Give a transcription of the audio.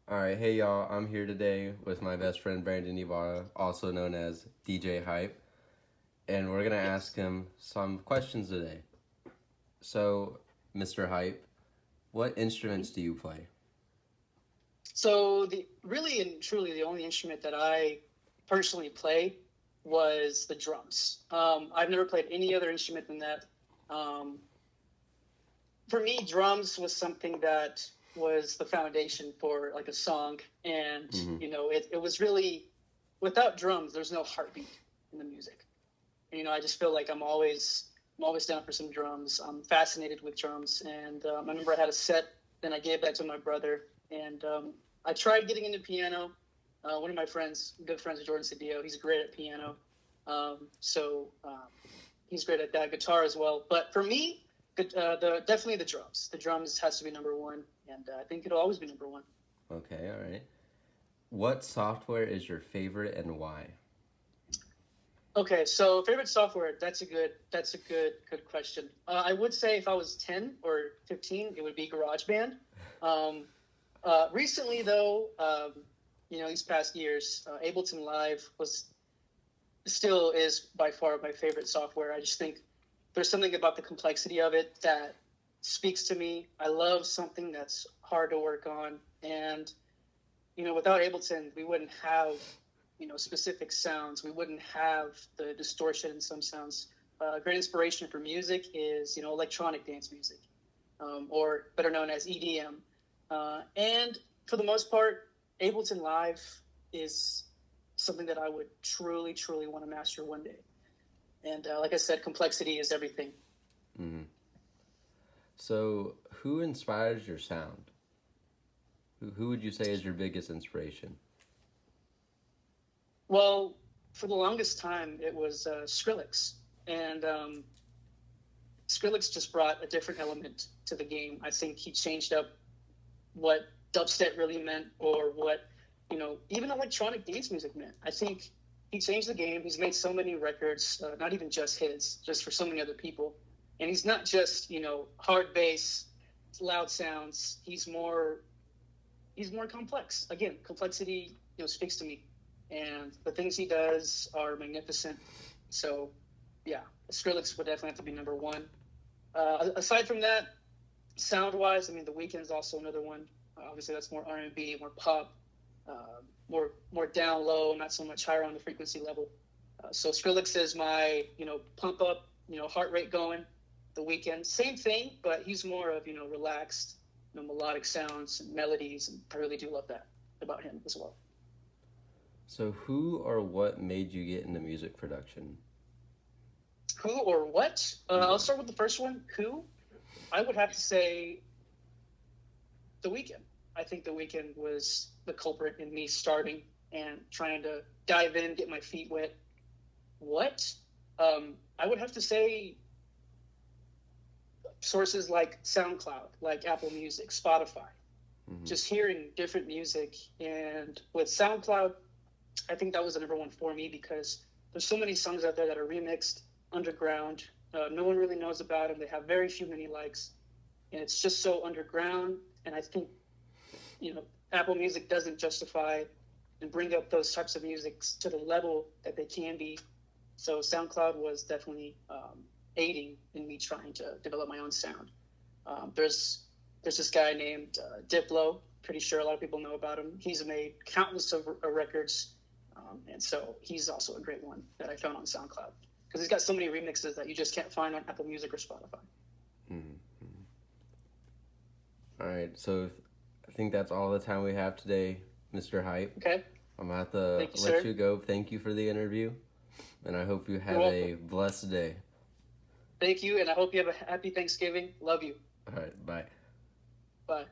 All right, hey y'all, I'm here today with my best friend Brandon Ibarra, also known as DJ Hype, and we're gonna ask Yes. him some questions today. So, Mr. Hype, what instruments do you play? So the really and truly the only instrument that I personally played was the drums. I've never played any other instrument than that. Um, for me, drums was something that was the foundation for like a song, and Mm-hmm. it was really without drums, there's no heartbeat in the music. And, I just feel like I'm always down for some drums. I'm fascinated with drums, and I remember I had a set, then I gave that to my brother, and I tried getting into piano. One of my friends, good friends, Jordan Cedillo, he's great at piano, so he's great at that. Guitar as well, but for me, definitely the drums. The drums has to be number one, and I think it'll always be number one. Okay, all right. What software is your favorite and why? Okay, so favorite software. That's a good question. I would say if I was 10 or 15, it would be GarageBand. Um, recently, though, these past years, Ableton Live was still is by far my favorite software. I just think there's something about the complexity of it that speaks to me. I love something that's hard to work on, and without Ableton, we wouldn't have, specific sounds. We wouldn't have the distortion in some sounds. Great inspiration for music is, electronic dance music, or better known as EDM. And for the most part, Ableton Live is something that I would truly, truly want to master one day. And like I said, complexity is everything. Mm-hmm. So, who inspires your sound? Who would you say is your biggest inspiration? Well, for the longest time, it was Skrillex. And Skrillex just brought a different element to the game. I think he changed up what dubstep really meant, or what even electronic dance music meant. I think he changed the game. He's made so many records, not even just his, just for so many other people. And he's not just hard bass, loud sounds. He's more complex. Again, complexity speaks to me, and the things he does are magnificent. So yeah, Skrillex would definitely have to be number one. Aside from that, sound wise, I mean, The Weeknd is also another one. Obviously, that's more R&B, more pop, more down low, not so much higher on the frequency level. So Skrillex is my pump up, heart rate going. The Weeknd, same thing, but he's more of relaxed, melodic sounds and melodies, and I really do love that about him as well. So, who or what made you get into music production? Who or what? I'll Yeah. start with the first one. Who? I would have to say The Weeknd. I think The Weeknd was the culprit in me starting and trying to dive in, get my feet wet. What? I would have to say sources like SoundCloud, like Apple Music, Spotify. Mm-hmm. Just hearing different music, and with SoundCloud, I think that was the number one for me because there's so many songs out there that are remixed, underground. No one really knows about them. They have very few many likes, and it's just so underground. And I think Apple Music doesn't justify and bring up those types of music to the level that they can be. So SoundCloud was definitely aiding in me trying to develop my own sound. There's this guy named Diplo. Pretty sure a lot of people know about him. He's made countless of records, and so he's also a great one that I found on SoundCloud because he's got so many remixes that you just can't find on Apple Music or Spotify. Mm-hmm. All right, so I think that's all the time we have today, Mr. Hype. Okay, I'm gonna have to thank you, let sir. you go. Thank you for the interview, and I hope you You're have welcome. a blessed day. Thank you, and I hope you have a happy Thanksgiving. Love you. All right, bye. Bye.